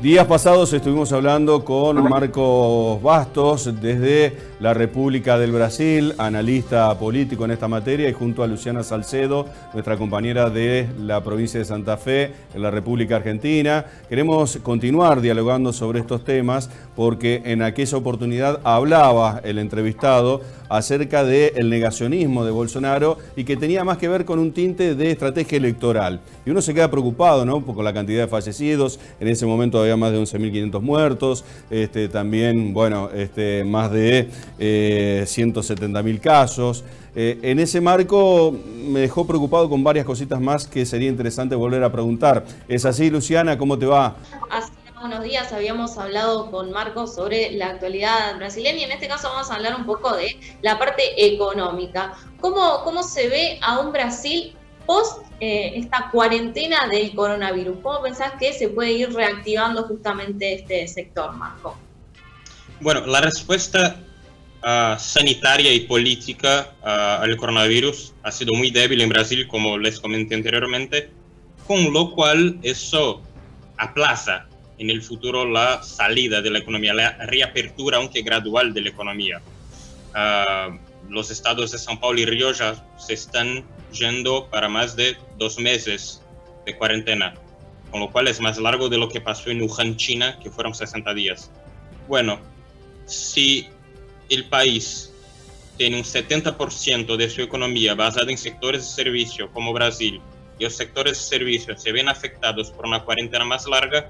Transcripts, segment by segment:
Días pasados estuvimos hablando con Marcos Bastos desde la República del Brasil, analista político en esta materia, y junto a Luciana Salcedo, nuestra compañera de la provincia de Santa Fe, en la República Argentina. Queremos continuar dialogando sobre estos temas porque en aquella oportunidad hablaba el entrevistado acerca del negacionismo de Bolsonaro y que tenía más que ver con un tinte de estrategia electoral. Y uno se queda preocupado, ¿no?, con la cantidad de fallecidos. En ese momento había más de 11.500 muertos, también, bueno, más de 170.000 casos. En ese marco me dejó preocupado con varias cositas más que sería interesante volver a preguntar. ¿Es así, Luciana? ¿Cómo te va? Hace unos días habíamos hablado con Marcos sobre la actualidad brasileña y en este caso vamos a hablar un poco de la parte económica. ¿Cómo se ve a un Brasil post esta cuarentena del coronavirus? ¿Cómo pensás que se puede ir reactivando justamente este sector, Marco? Bueno, la respuesta sanitaria y política al coronavirus ha sido muy débil en Brasil, como les comenté anteriormente, con lo cual eso aplaza en el futuro la salida de la economía, la reapertura, aunque gradual, de la economía. Los estados de São Paulo y Río ya se están yendo para más de 2 meses de cuarentena, con lo cual es más largo de lo que pasó en Wuhan, China, que fueron 60 días. Bueno, si el país tiene un 70% de su economía basada en sectores de servicio como Brasil, y los sectores de servicio se ven afectados por una cuarentena más larga,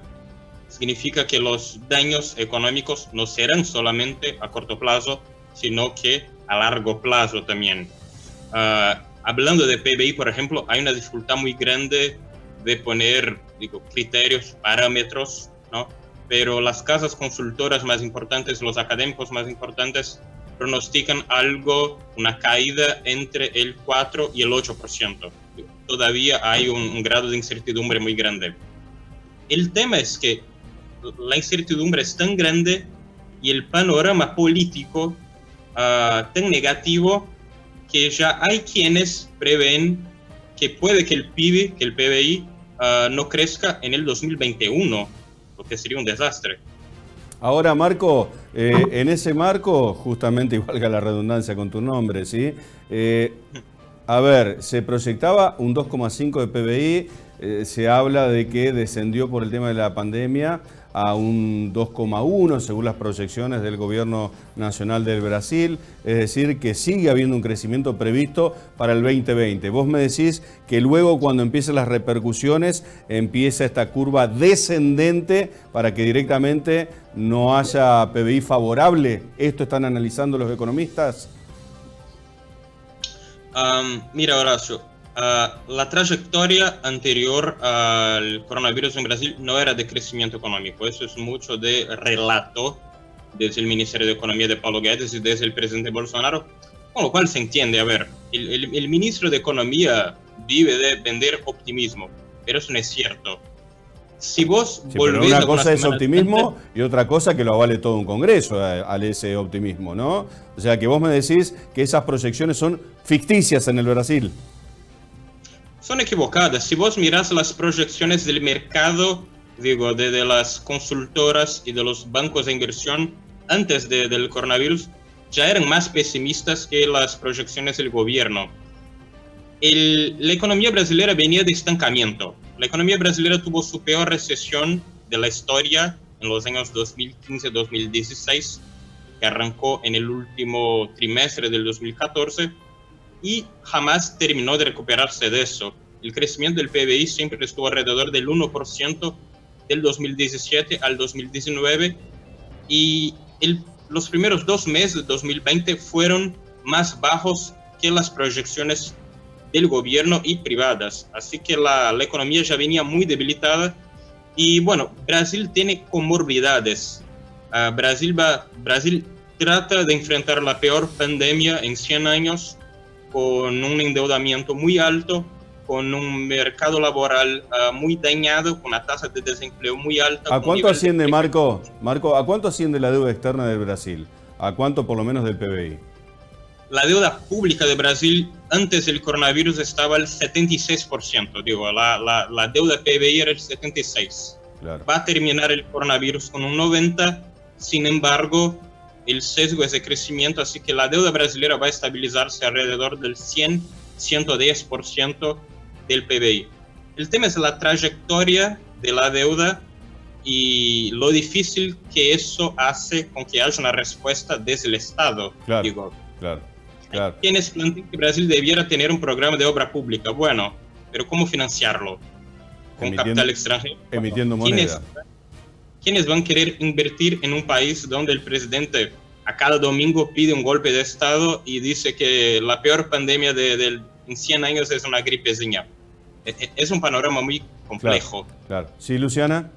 significa que los daños económicos no serán solamente a corto plazo, sino que a largo plazo también. Hablando de PBI, por ejemplo, hay una dificultad muy grande de poner, criterios, parámetros, ¿no? Pero las casas consultoras más importantes, los académicos más importantes, pronostican una caída entre el 4 y el 8%. Todavía hay un grado de incertidumbre muy grande. El tema es que la incertidumbre es tan grande y el panorama político tan negativo que ya hay quienes prevén que puede que el PIB, que el PBI, no crezca en el 2021, lo que sería un desastre. Ahora, Marco, en ese marco, justamente, y valga la redundancia con tu nombre, ¿sí? A ver, se proyectaba un 2,5 de PBI, se habla de que descendió por el tema de la pandemia a un 2,1 según las proyecciones del Gobierno Nacional del Brasil, es decir, que sigue habiendo un crecimiento previsto para el 2020. Vos me decís que luego, cuando empiecen las repercusiones, empieza esta curva descendente para que directamente no haya PBI favorable. ¿Esto están analizando los economistas? Mira, Horacio, la trayectoria anterior al coronavirus en Brasil no era de crecimiento económico. Eso es mucho de relato desde el Ministerio de Economía de Paulo Guedes y desde el presidente Bolsonaro, con lo cual se entiende. A ver, el ministro de Economía vive de vender optimismo, pero eso no es cierto. Si vos pero una cosa es optimismo y otra cosa que lo avale todo un congreso a ese optimismo, ¿no? O sea, que vos me decís que esas proyecciones son ficticias en el Brasil. Son equivocadas. Si vos mirás las proyecciones del mercado, de las consultoras y de los bancos de inversión antes del coronavirus, ya eran más pesimistas que las proyecciones del gobierno. La economía brasileña venía de estancamiento. La economía brasileña tuvo su peor recesión de la historia en los años 2015-2016, que arrancó en el último trimestre del 2014, y jamás terminó de recuperarse de eso. El crecimiento del PBI siempre estuvo alrededor del 1% del 2017 al 2019, y los primeros 2 meses de 2020 fueron más bajos que las proyecciones del gobierno y privadas. Así que la economía ya venía muy debilitada. Y bueno, Brasil tiene comorbilidades. Brasil trata de enfrentar la peor pandemia en 100 años, con un endeudamiento muy alto, con un mercado laboral muy dañado, con una tasa de desempleo muy alta. ¿A cuánto asciende, Marco? Marco, ¿a cuánto asciende la deuda externa del Brasil? ¿A cuánto por lo menos del PBI? La deuda pública de Brasil antes del coronavirus estaba al 76%. La deuda PBI era el 76%. Claro. Va a terminar el coronavirus con un 90%, sin embargo, el sesgo es de crecimiento, así que la deuda brasileña va a estabilizarse alrededor del 100-110% del PBI. El tema es la trayectoria de la deuda y lo difícil que eso hace con que haya una respuesta desde el Estado. Claro, digo. claro. Claro. Quienes plantean que Brasil debiera tener un programa de obra pública. Bueno, pero ¿cómo financiarlo? Con capital extranjero. Emitiendo moneda. ¿Quiénes van a querer invertir en un país donde el presidente a cada domingo pide un golpe de Estado y dice que la peor pandemia en 100 años es una gripezinha? Es un panorama muy complejo. Claro. ¿Sí, Luciana?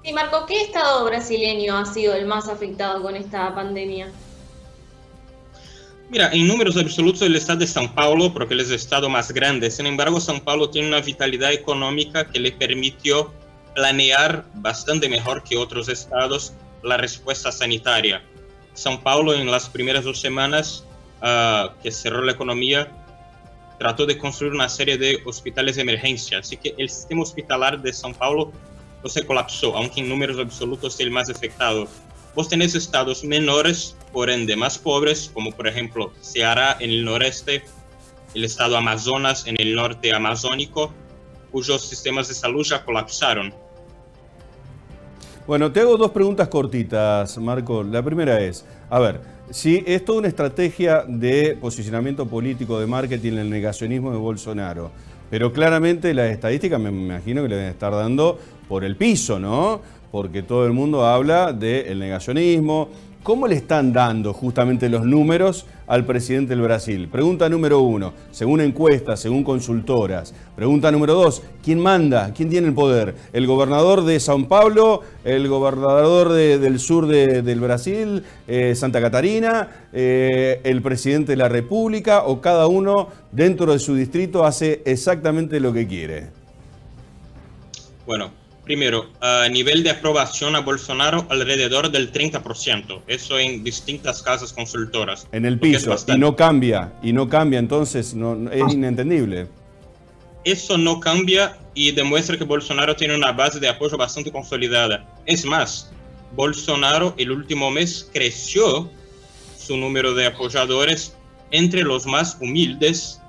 Sí, Marco, ¿qué estado brasileño ha sido el más afectado con esta pandemia? Mira, en números absolutos el estado de São Paulo, porque es el estado más grande. Sin embargo, São Paulo tiene una vitalidad económica que le permitió planear bastante mejor que otros estados la respuesta sanitaria. São Paulo, en las primeras 2 semanas que cerró la economía, trató de construir una serie de hospitales de emergencia. Así que el sistema hospitalar de São Paulo no se colapsó, aunque en números absolutos es el más afectado. Vos tenés estados menores, por ende más pobres, como por ejemplo Ceará en el noreste, el estado Amazonas en el norte amazónico, cuyos sistemas de salud ya colapsaron. Bueno, te hago 2 preguntas cortitas, Marco. La primera es, a ver, si es toda una estrategia de posicionamiento político, de marketing, el negacionismo de Bolsonaro, pero claramente las estadísticas me imagino que le deben estar dando por el piso, ¿no? Porque todo el mundo habla del negacionismo. ¿Cómo le están dando justamente los números al presidente del Brasil? Pregunta número 1, según encuestas, según consultoras. Pregunta número 2, ¿quién manda? ¿Quién tiene el poder? ¿El gobernador de São Paulo? ¿El gobernador del sur del Brasil? ¿Santa Catarina? ¿El presidente de la República? ¿O cada uno dentro de su distrito hace exactamente lo que quiere? Bueno, primero, a nivel de aprobación a Bolsonaro, alrededor del 30%. Eso en distintas casas consultoras. En el piso, y no cambia, entonces no, es inentendible. Eso no cambia y demuestra que Bolsonaro tiene una base de apoyo bastante consolidada. Es más, Bolsonaro el último mes creció su número de apoyadores entre los más humildes,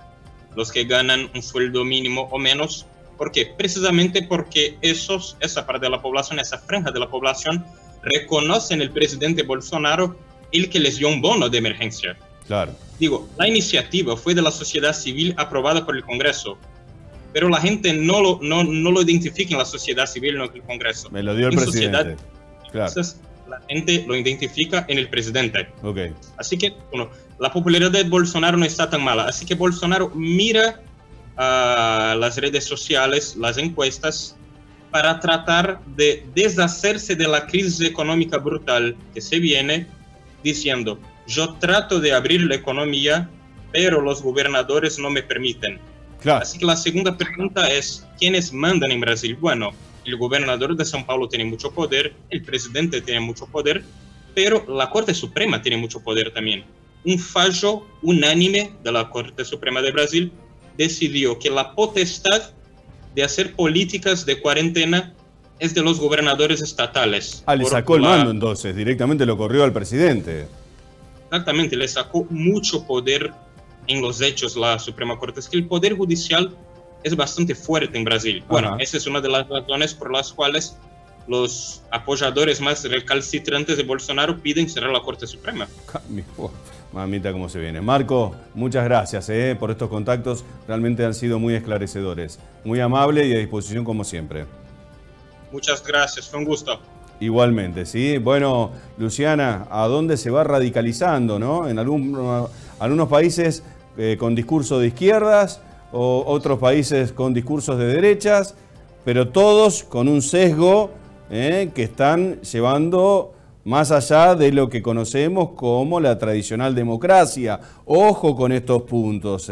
los que ganan un sueldo mínimo o menos. ¿Por qué? Precisamente porque esa parte de la población, esa franja de la población, reconocen al presidente Bolsonaro el que les dio un bono de emergencia. Claro. Digo, la iniciativa fue de la sociedad civil aprobada por el Congreso, pero la gente no lo identifica en la sociedad civil, no en el Congreso. Me lo dio el presidente. Claro. Entonces, la gente lo identifica en el presidente. Okay. Así que, bueno, la popularidad de Bolsonaro no está tan mala. Así que Bolsonaro mira a las redes sociales, las encuestas, para tratar de deshacerse de la crisis económica brutal que se viene, diciendo, yo trato de abrir la economía, pero los gobernadores no me permiten. Claro. Así que la segunda pregunta es, ¿quiénes mandan en Brasil? Bueno, el gobernador de São Paulo tiene mucho poder, el presidente tiene mucho poder, pero la Corte Suprema tiene mucho poder también. Un fallo unánime de la Corte Suprema de Brasil decidió que la potestad de hacer políticas de cuarentena es de los gobernadores estatales. Le sacó el mando entonces, directamente lo corrió al presidente. Exactamente, le sacó mucho poder en los hechos la Suprema Corte. Es que el poder judicial es bastante fuerte en Brasil. Bueno, esa es una de las razones por las cuales los apoyadores más recalcitrantes de Bolsonaro piden cerrar la Corte Suprema. Mamita, cómo se viene. Marco, muchas gracias por estos contactos. Realmente han sido muy esclarecedores. Muy amable y a disposición como siempre. Muchas gracias, fue un gusto. Igualmente, ¿sí? Bueno, Luciana, ¿a dónde se va radicalizando, no? En algunos países con discurso de izquierdas, o otros países con discursos de derechas, pero todos con un sesgo que están llevando más allá de lo que conocemos como la tradicional democracia. Ojo con estos puntos,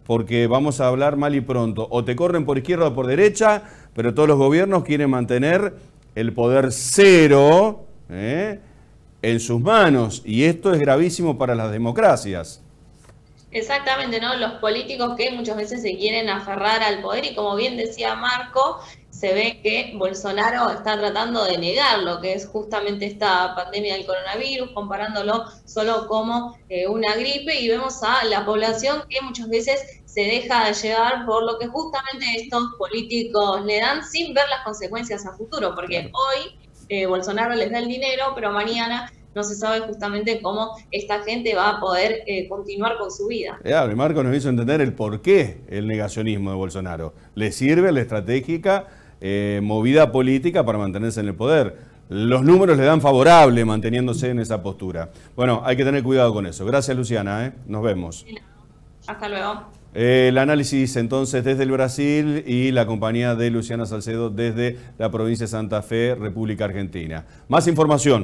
porque vamos a hablar mal y pronto. O te corren por izquierda o por derecha, pero todos los gobiernos quieren mantener el poder cero en sus manos. Y esto es gravísimo para las democracias. Exactamente, ¿no? Los políticos que muchas veces se quieren aferrar al poder y como bien decía Marco, se ve que Bolsonaro está tratando de negar lo que es justamente esta pandemia del coronavirus, comparándolo solo como una gripe, y vemos a la población que muchas veces se deja de llevar por lo que justamente estos políticos le dan sin ver las consecuencias a futuro, porque hoy Bolsonaro les da el dinero, pero mañana no se sabe justamente cómo esta gente va a poder continuar con su vida. Claro, y Marco nos hizo entender el porqué el negacionismo de Bolsonaro. Le sirve la estratégica movida política para mantenerse en el poder. Los números le dan favorable manteniéndose en esa postura. Bueno, hay que tener cuidado con eso. Gracias, Luciana. Nos vemos. Hasta luego. El análisis entonces desde el Brasil y la compañía de Luciana Salcedo desde la provincia de Santa Fe, República Argentina. Más información.